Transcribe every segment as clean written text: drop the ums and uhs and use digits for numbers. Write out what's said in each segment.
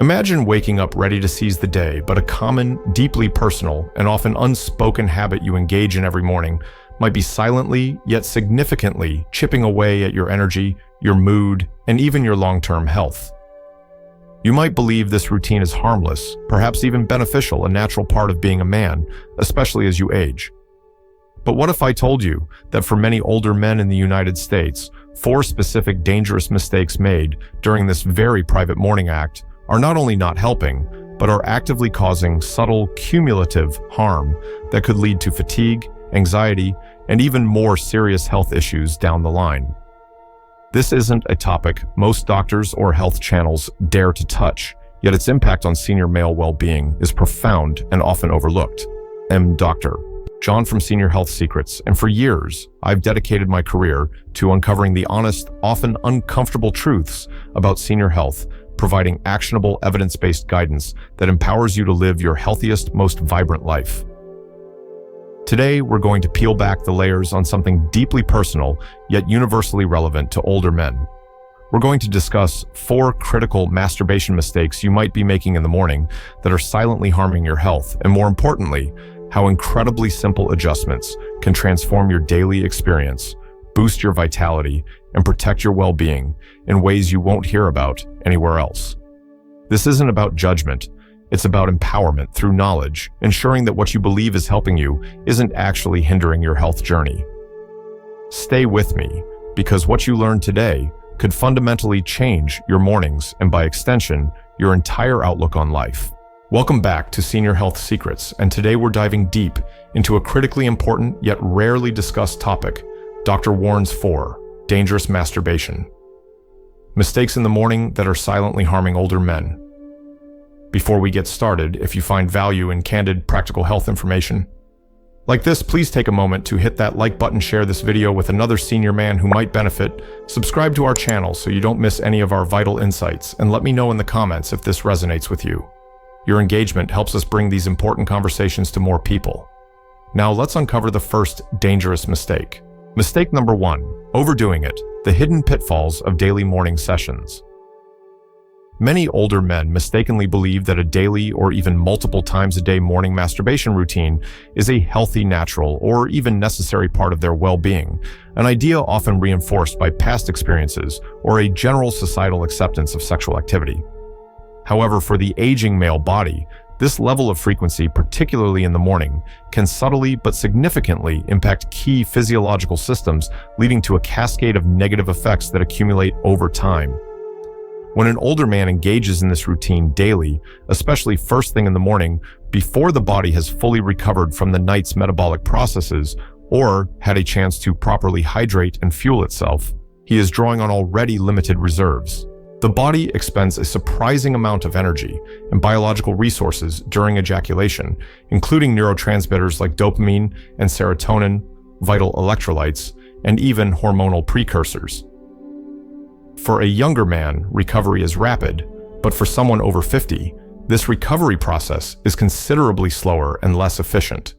Imagine waking up ready to seize the day, but a common, deeply personal, and often unspoken habit you engage in every morning might be silently, yet significantly, chipping away at your energy, your mood, and even your long-term health. You might believe this routine is harmless, perhaps even beneficial, a natural part of being a man, especially as you age. But what if I told you that for many older men in the United States, 4 specific dangerous mistakes made during this very private morning act are not only not helping, but are actively causing subtle, cumulative harm that could lead to fatigue, anxiety, and even more serious health issues down the line. This isn't a topic most doctors or health channels dare to touch, yet its impact on senior male well-being is profound and often overlooked. I'm Dr. John from Senior Health Secrets, and for years, I've dedicated my career to uncovering the honest, often uncomfortable truths about senior health, providing actionable, evidence-based guidance that empowers you to live your healthiest, most vibrant life. Today, we're going to peel back the layers on something deeply personal, yet universally relevant to older men. We're going to discuss 4 critical masturbation mistakes you might be making in the morning that are silently harming your health, and more importantly, how incredibly simple adjustments can transform your daily experience, boost your vitality, and protect your well-being in ways you won't hear about anywhere else. This isn't about judgment. It's about empowerment through knowledge, ensuring that what you believe is helping you isn't actually hindering your health journey. Stay with me, because what you learn today could fundamentally change your mornings and, by extension, your entire outlook on life. Welcome back to Senior Health Secrets, and today we're diving deep into a critically important yet rarely discussed topic, Dr. Warren's 4 dangerous masturbation. Mistakes in the morning that are silently harming older men. Before we get started, if you find value in candid, practical health information like this, please take a moment to hit that like button, share this video with another senior man who might benefit, subscribe to our channel so you don't miss any of our vital insights, and let me know in the comments if this resonates with you. Your engagement helps us bring these important conversations to more people. Now let's uncover the first dangerous mistake. Mistake number 1, overdoing it, the hidden pitfalls of daily morning sessions. Many older men mistakenly believe that a daily or even multiple times a day morning masturbation routine is a healthy, natural, or even necessary part of their well-being, an idea often reinforced by past experiences or a general societal acceptance of sexual activity. However, for the aging male body, this level of frequency, particularly in the morning, can subtly but significantly impact key physiological systems, leading to a cascade of negative effects that accumulate over time. When an older man engages in this routine daily, especially first thing in the morning, before the body has fully recovered from the night's metabolic processes or had a chance to properly hydrate and fuel itself, he is drawing on already limited reserves. The body expends a surprising amount of energy and biological resources during ejaculation, including neurotransmitters like dopamine and serotonin, vital electrolytes, and even hormonal precursors. For a younger man, recovery is rapid, but for someone over 50, this recovery process is considerably slower and less efficient.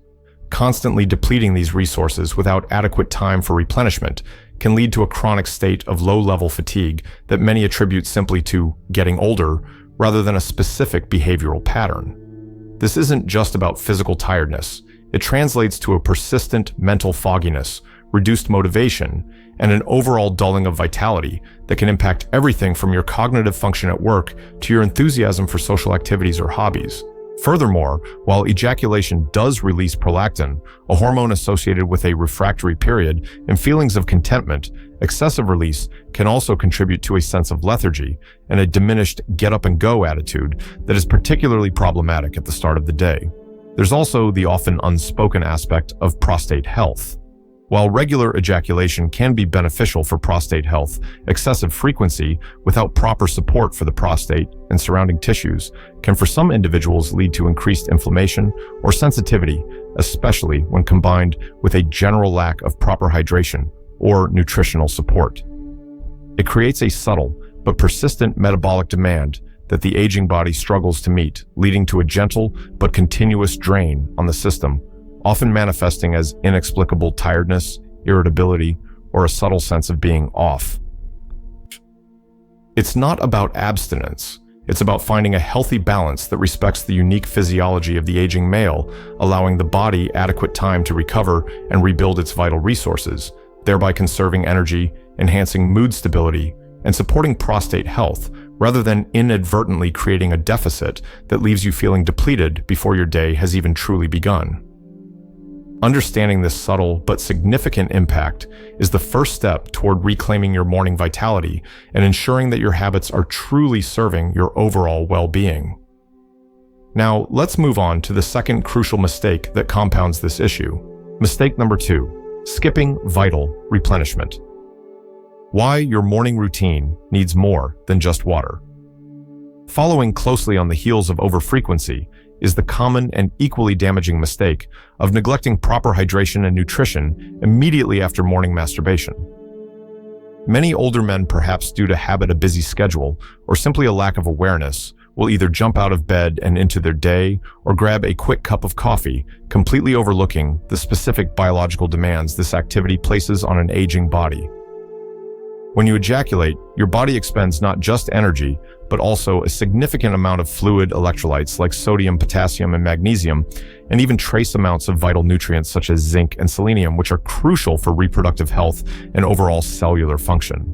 Constantly depleting these resources without adequate time for replenishment can lead to a chronic state of low-level fatigue that many attribute simply to getting older rather than a specific behavioral pattern. This isn't just about physical tiredness. It translates to a persistent mental fogginess, reduced motivation, and an overall dulling of vitality that can impact everything from your cognitive function at work to your enthusiasm for social activities or hobbies. Furthermore, while ejaculation does release prolactin, a hormone associated with a refractory period, and feelings of contentment, excessive release can also contribute to a sense of lethargy and a diminished get-up-and-go attitude that is particularly problematic at the start of the day. There's also the often unspoken aspect of prostate health. While regular ejaculation can be beneficial for prostate health, excessive frequency without proper support for the prostate and surrounding tissues can for some individuals lead to increased inflammation or sensitivity, especially when combined with a general lack of proper hydration or nutritional support. It creates a subtle but persistent metabolic demand that the aging body struggles to meet, leading to a gentle but continuous drain on the system, often manifesting as inexplicable tiredness, irritability, or a subtle sense of being off. It's not about abstinence. It's about finding a healthy balance that respects the unique physiology of the aging male, allowing the body adequate time to recover and rebuild its vital resources, thereby conserving energy, enhancing mood stability, and supporting prostate health, rather than inadvertently creating a deficit that leaves you feeling depleted before your day has even truly begun. Understanding this subtle but significant impact is the first step toward reclaiming your morning vitality and ensuring that your habits are truly serving your overall well-being. Now, let's move on to the second crucial mistake that compounds this issue. Mistake number 2, skipping vital replenishment. Why your morning routine needs more than just water. Following closely on the heels of overfrequency is the common and equally damaging mistake of neglecting proper hydration and nutrition immediately after morning masturbation. Many older men, perhaps due to habit, a busy schedule, or simply a lack of awareness, will either jump out of bed and into their day or grab a quick cup of coffee, completely overlooking the specific biological demands this activity places on an aging body. When you ejaculate, your body expends not just energy, but also a significant amount of fluid electrolytes like sodium, potassium, and magnesium, and even trace amounts of vital nutrients such as zinc and selenium, which are crucial for reproductive health and overall cellular function.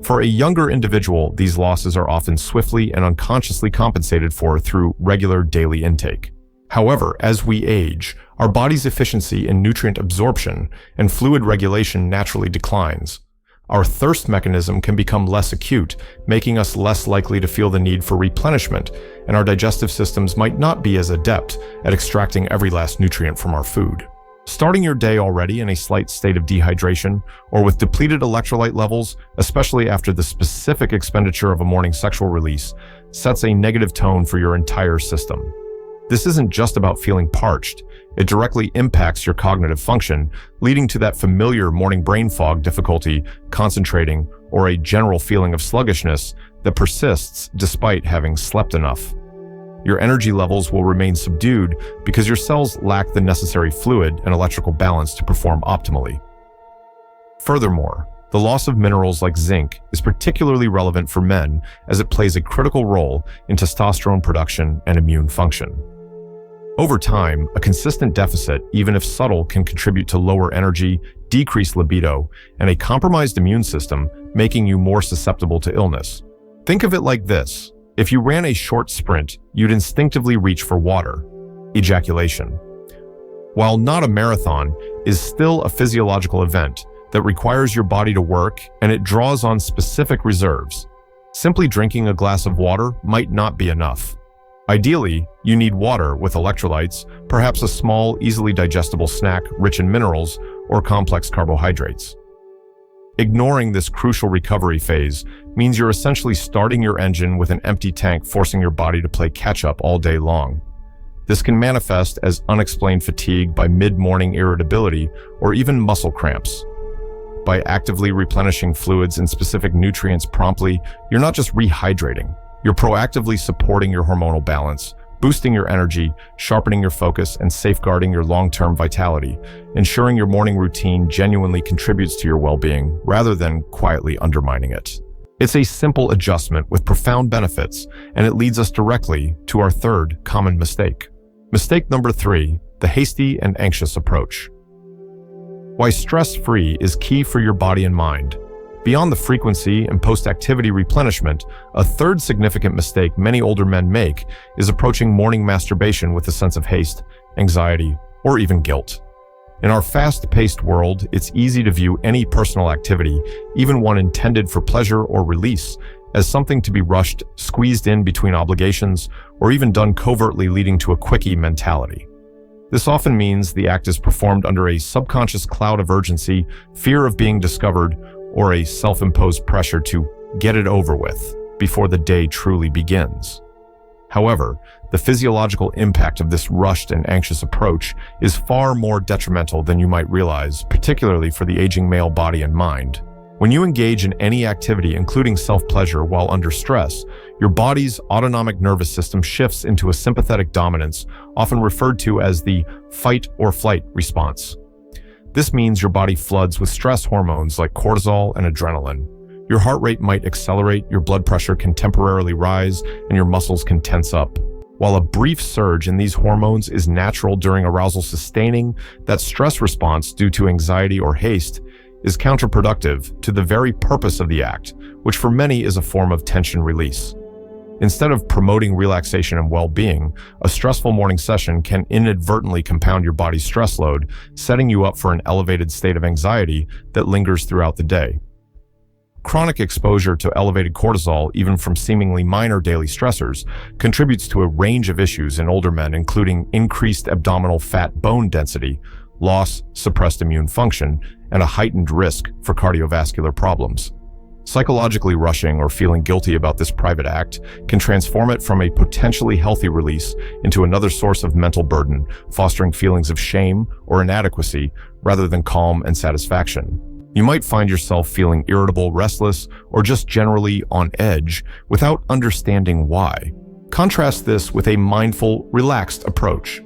For a younger individual, these losses are often swiftly and unconsciously compensated for through regular daily intake. However, as we age, our body's efficiency in nutrient absorption and fluid regulation naturally declines. Our thirst mechanism can become less acute, making us less likely to feel the need for replenishment, and our digestive systems might not be as adept at extracting every last nutrient from our food. Starting your day already in a slight state of dehydration or with depleted electrolyte levels, especially after the specific expenditure of a morning sexual release, sets a negative tone for your entire system. This isn't just about feeling parched. It directly impacts your cognitive function, leading to that familiar morning brain fog, difficulty concentrating, or a general feeling of sluggishness that persists despite having slept enough. Your energy levels will remain subdued because your cells lack the necessary fluid and electrical balance to perform optimally. Furthermore, the loss of minerals like zinc is particularly relevant for men as it plays a critical role in testosterone production and immune function. Over time, a consistent deficit, even if subtle, can contribute to lower energy, decreased libido, and a compromised immune system, making you more susceptible to illness. Think of it like this. If you ran a short sprint, you'd instinctively reach for water, ejaculation. While not a marathon, is still a physiological event that requires your body to work, and it draws on specific reserves. Simply drinking a glass of water might not be enough. Ideally, you need water with electrolytes, perhaps a small, easily digestible snack rich in minerals or complex carbohydrates. Ignoring this crucial recovery phase means you're essentially starting your engine with an empty tank, forcing your body to play catch-up all day long. This can manifest as unexplained fatigue by mid-morning irritability or even muscle cramps. By actively replenishing fluids and specific nutrients promptly, you're not just rehydrating. You're proactively supporting your hormonal balance, boosting your energy, sharpening your focus, and safeguarding your long-term vitality, ensuring your morning routine genuinely contributes to your well-being rather than quietly undermining it. It's a simple adjustment with profound benefits, and it leads us directly to our third common mistake. Mistake number 3, the hasty and anxious approach. Why stress-free is key for your body and mind. Beyond the frequency and post-activity replenishment, a third significant mistake many older men make is approaching morning masturbation with a sense of haste, anxiety, or even guilt. In our fast-paced world, it's easy to view any personal activity, even one intended for pleasure or release, as something to be rushed, squeezed in between obligations, or even done covertly, leading to a quickie mentality. This often means the act is performed under a subconscious cloud of urgency, fear of being discovered, or a self-imposed pressure to get it over with before the day truly begins. However, the physiological impact of this rushed and anxious approach is far more detrimental than you might realize, particularly for the aging male body and mind. When you engage in any activity, including self-pleasure, while under stress, your body's autonomic nervous system shifts into a sympathetic dominance, often referred to as the fight or flight response. This means your body floods with stress hormones like cortisol and adrenaline, Your heart rate might accelerate, your blood pressure can temporarily rise, and your muscles can tense up. While a brief surge in these hormones is natural during arousal sustaining, that stress response due to anxiety or haste is counterproductive to the very purpose of the act, which for many is a form of tension release. Instead of promoting relaxation and well-being, a stressful morning session can inadvertently compound your body's stress load, setting you up for an elevated state of anxiety that lingers throughout the day. Chronic exposure to elevated cortisol, even from seemingly minor daily stressors, contributes to a range of issues in older men, including increased abdominal fat bone density, loss, suppressed immune function, and a heightened risk for cardiovascular problems. Psychologically rushing or feeling guilty about this private act can transform it from a potentially healthy release into another source of mental burden, fostering feelings of shame or inadequacy rather than calm and satisfaction. You might find yourself feeling irritable, restless, or just generally on edge without understanding why. Contrast this with a mindful, relaxed approach.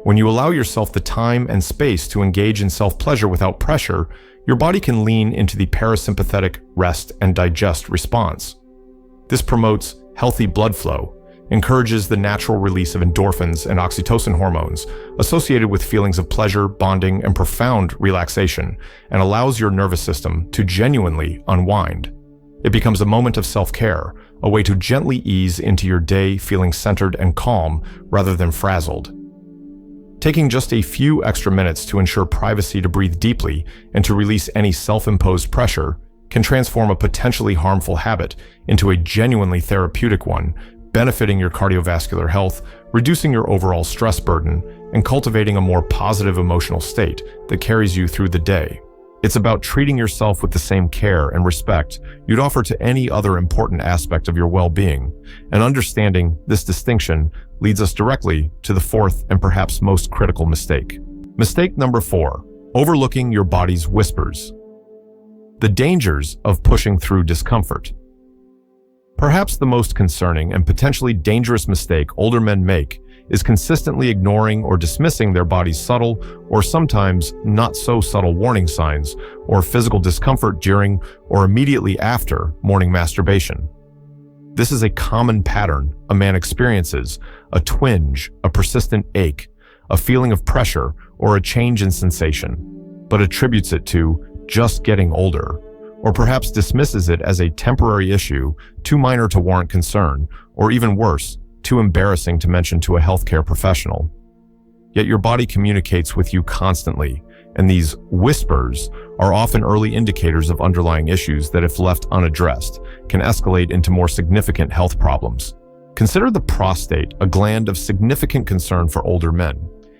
When you allow yourself the time and space to engage in self-pleasure without pressure, your body can lean into the parasympathetic rest and digest response. This promotes healthy blood flow, encourages the natural release of endorphins and oxytocin hormones associated with feelings of pleasure, bonding, and profound relaxation, and allows your nervous system to genuinely unwind. It becomes a moment of self-care, a way to gently ease into your day feeling centered and calm rather than frazzled. Taking just a few extra minutes to ensure privacy to breathe deeply and to release any self-imposed pressure can transform a potentially harmful habit into a genuinely therapeutic one, benefiting your cardiovascular health, reducing your overall stress burden, and cultivating a more positive emotional state that carries you through the day. It's about treating yourself with the same care and respect you'd offer to any other important aspect of your well-being, and understanding this distinction leads us directly to the fourth and perhaps most critical mistake. Mistake number 4, overlooking your body's whispers. The dangers of pushing through discomfort. Perhaps the most concerning and potentially dangerous mistake older men make is consistently ignoring or dismissing their body's subtle, or sometimes not so subtle warning signs or physical discomfort during or immediately after morning masturbation. This is a common pattern a man experiences: a twinge, a persistent ache, a feeling of pressure, or a change in sensation, but attributes it to just getting older, or perhaps dismisses it as a temporary issue, too minor to warrant concern, or even worse, too embarrassing to mention to a healthcare professional. Yet your body communicates with you constantly, and these whispers are often early indicators of underlying issues that, if left unaddressed, can escalate into more significant health problems. Consider the prostate, a gland of significant concern for older men.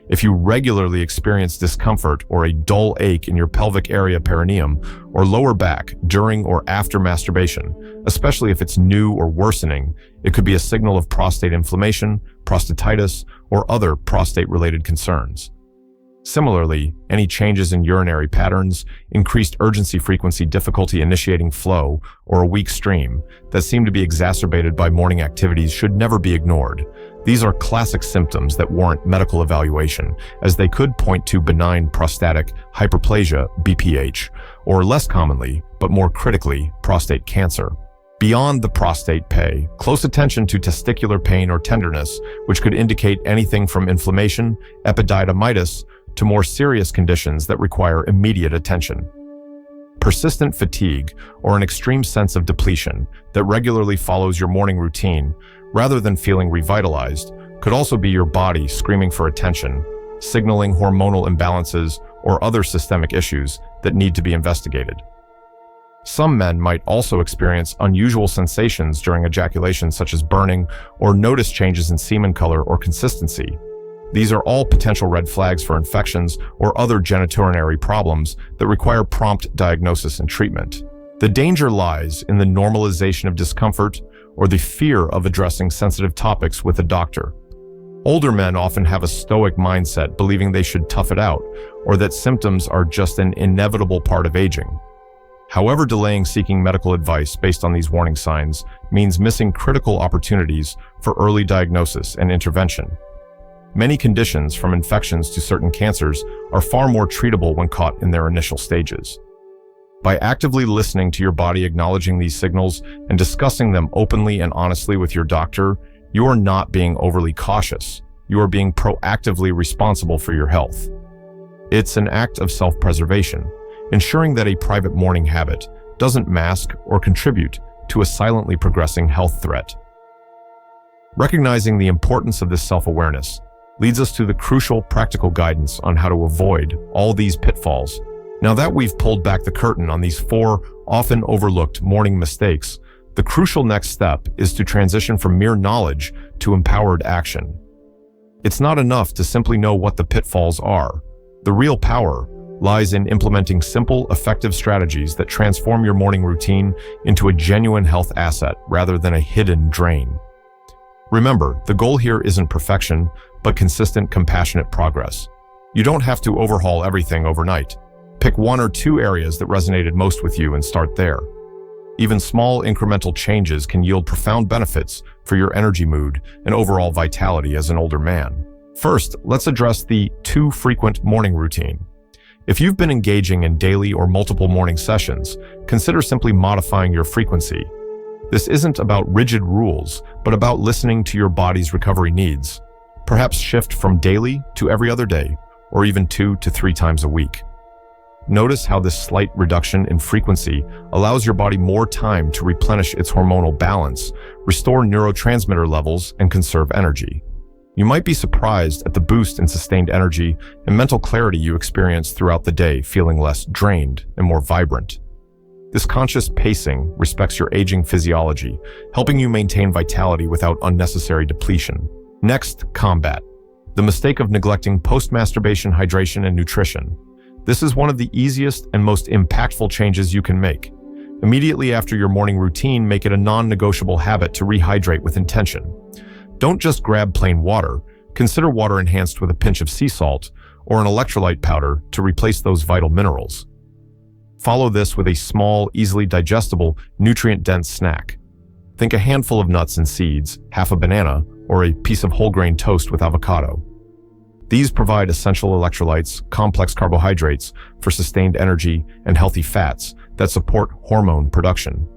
If you regularly experience discomfort or a dull ache in your pelvic area perineum or lower back during or after masturbation, especially if it's new or worsening, it could be a signal of prostate inflammation, prostatitis, or other prostate-related concerns. Similarly, any changes in urinary patterns, increased urgency frequency, difficulty initiating flow, or a weak stream that seem to be exacerbated by morning activities should never be ignored. These are classic symptoms that warrant medical evaluation, as they could point to benign prostatic hyperplasia, BPH, or less commonly, but more critically, prostate cancer. Beyond the prostate, pay close attention to testicular pain or tenderness, which could indicate anything from inflammation, epididymitis, to more serious conditions that require immediate attention. Persistent fatigue, or an extreme sense of depletion that regularly follows your morning routine, rather than feeling revitalized, could also be your body screaming for attention, signaling hormonal imbalances or other systemic issues that need to be investigated. Some men might also experience unusual sensations during ejaculation, such as burning, or notice changes in semen color or consistency. These are all potential red flags for infections or other genitourinary problems that require prompt diagnosis and treatment. The danger lies in the normalization of discomfort or the fear of addressing sensitive topics with a doctor. Older men often have a stoic mindset, believing they should tough it out, or that symptoms are just an inevitable part of aging. However, delaying seeking medical advice based on these warning signs means missing critical opportunities for early diagnosis and intervention. Many conditions, from infections to certain cancers, are far more treatable when caught in their initial stages. By actively listening to your body, acknowledging these signals, and discussing them openly and honestly with your doctor, you are not being overly cautious. You are being proactively responsible for your health. It's an act of self-preservation, ensuring that a private morning habit doesn't mask or contribute to a silently progressing health threat. Recognizing the importance of this self-awareness leads us to the crucial practical guidance on how to avoid all these pitfalls. Now that we've pulled back the curtain on these 4 often overlooked morning mistakes, the crucial next step is to transition from mere knowledge to empowered action. It's not enough to simply know what the pitfalls are. The real power lies in implementing simple, effective strategies that transform your morning routine into a genuine health asset rather than a hidden drain. Remember, the goal here isn't perfection, but consistent, compassionate progress. You don't have to overhaul everything overnight. Pick 1 or 2 areas that resonated most with you and start there. Even small incremental changes can yield profound benefits for your energy, mood, and overall vitality as an older man. First, let's address the too frequent morning routine. If you've been engaging in daily or multiple morning sessions, consider simply modifying your frequency. This isn't about rigid rules, but about listening to your body's recovery needs. Perhaps shift from daily to every other day, or even 2 to 3 times a week. Notice how this slight reduction in frequency allows your body more time to replenish its hormonal balance, restore neurotransmitter levels, and conserve energy. You might be surprised at the boost in sustained energy and mental clarity you experience throughout the day, feeling less drained and more vibrant. This conscious pacing respects your aging physiology, helping you maintain vitality without unnecessary depletion. Next, combat the mistake of neglecting post-masturbation hydration and nutrition. This is one of the easiest and most impactful changes you can make. Immediately after your morning routine, make it a non-negotiable habit to rehydrate with intention. Don't just grab plain water. Consider water enhanced with a pinch of sea salt or an electrolyte powder to replace those vital minerals. Follow this with a small, easily digestible, nutrient-dense snack. Think a handful of nuts and seeds, half a banana, or a piece of whole grain toast with avocado. These provide essential electrolytes, complex carbohydrates for sustained energy, and healthy fats that support hormone production.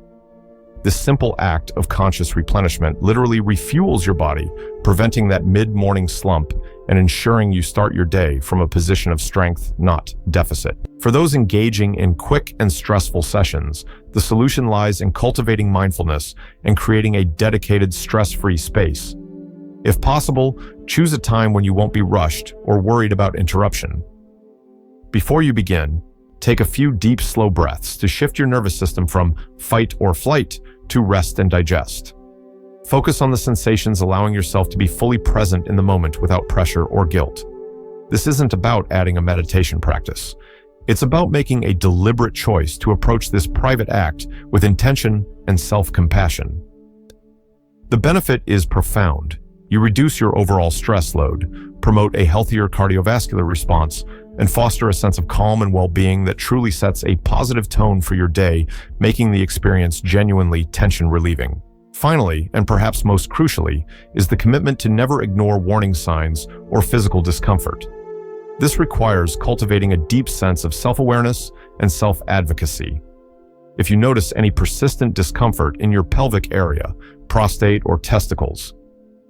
This simple act of conscious replenishment literally refuels your body, preventing that mid-morning slump and ensuring you start your day from a position of strength, not deficit. For those engaging in quick and stressful sessions, the solution lies in cultivating mindfulness and creating a dedicated, stress-free space. If possible, choose a time when you won't be rushed or worried about interruption. Before you begin, take a few deep, slow breaths to shift your nervous system from fight or flight to rest and digest. Focus on the sensations, allowing yourself to be fully present in the moment without pressure or guilt. This isn't about adding a meditation practice. It's about making a deliberate choice to approach this private act with intention and self-compassion. The benefit is profound. You reduce your overall stress load, promote a healthier cardiovascular response, and foster a sense of calm and well-being that truly sets a positive tone for your day, making the experience genuinely tension-relieving. Finally, and perhaps most crucially, is the commitment to never ignore warning signs or physical discomfort. This requires cultivating a deep sense of self-awareness and self-advocacy. If you notice any persistent discomfort in your pelvic area, prostate, or testicles,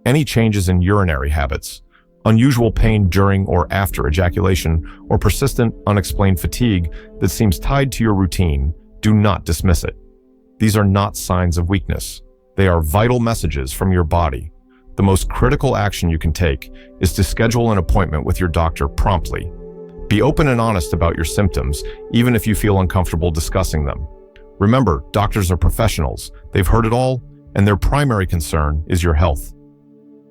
any changes in urinary habits, unusual pain during or after ejaculation, or persistent, unexplained fatigue that seems tied to your routine, do not dismiss it. These are not signs of weakness. They are vital messages from your body. The most critical action you can take is to schedule an appointment with your doctor promptly. Be open and honest about your symptoms, even if you feel uncomfortable discussing them. Remember, doctors are professionals. They've heard it all, and their primary concern is your health.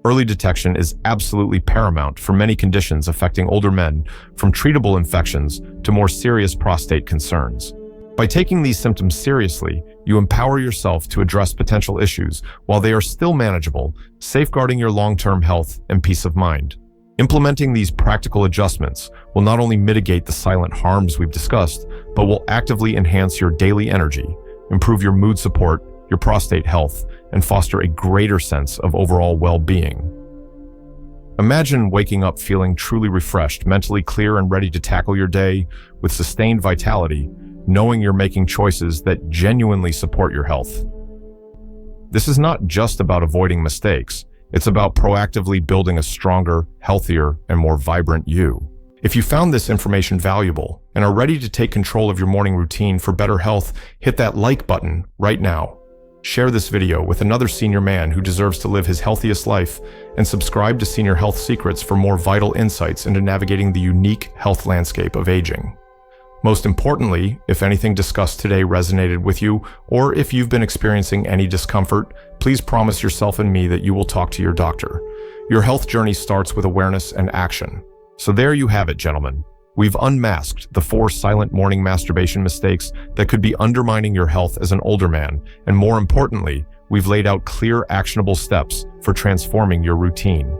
Early detection is absolutely paramount for many conditions affecting older men, from treatable infections to more serious prostate concerns. By taking these symptoms seriously, you empower yourself to address potential issues while they are still manageable, safeguarding your long-term health and peace of mind. Implementing these practical adjustments will not only mitigate the silent harms we've discussed, but will actively enhance your daily energy, improve your mood support, your prostate health, and foster a greater sense of overall well-being. Imagine waking up feeling truly refreshed, mentally clear, and ready to tackle your day with sustained vitality, knowing you're making choices that genuinely support your health. This is not just about avoiding mistakes. It's about proactively building a stronger, healthier, and more vibrant you. If you found this information valuable and are ready to take control of your morning routine for better health, hit that like button right now. Share this video with another senior man who deserves to live his healthiest life, and subscribe to Senior Health Secrets for more vital insights into navigating the unique health landscape of aging. Most importantly, if anything discussed today resonated with you, or if you've been experiencing any discomfort, please promise yourself and me that you will talk to your doctor. Your health journey starts with awareness and action. So there you have it, gentlemen. We've unmasked the 4 silent morning masturbation mistakes that could be undermining your health as an older man, and more importantly, we've laid out clear, actionable steps for transforming your routine.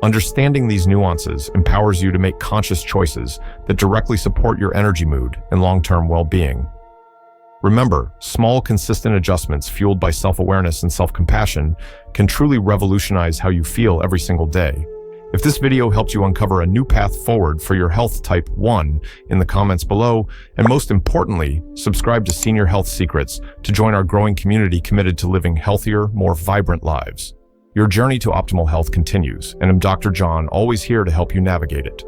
Understanding these nuances empowers you to make conscious choices that directly support your energy mood and long-term well-being. Remember, small, consistent adjustments fueled by self-awareness and self-compassion can truly revolutionize how you feel every single day. If this video helped you uncover a new path forward for your health type 1 in the comments below, and most importantly, subscribe to Senior Health Secrets to join our growing community committed to living healthier, more vibrant lives. Your journey to optimal health continues, and I'm Dr. John, always here to help you navigate it.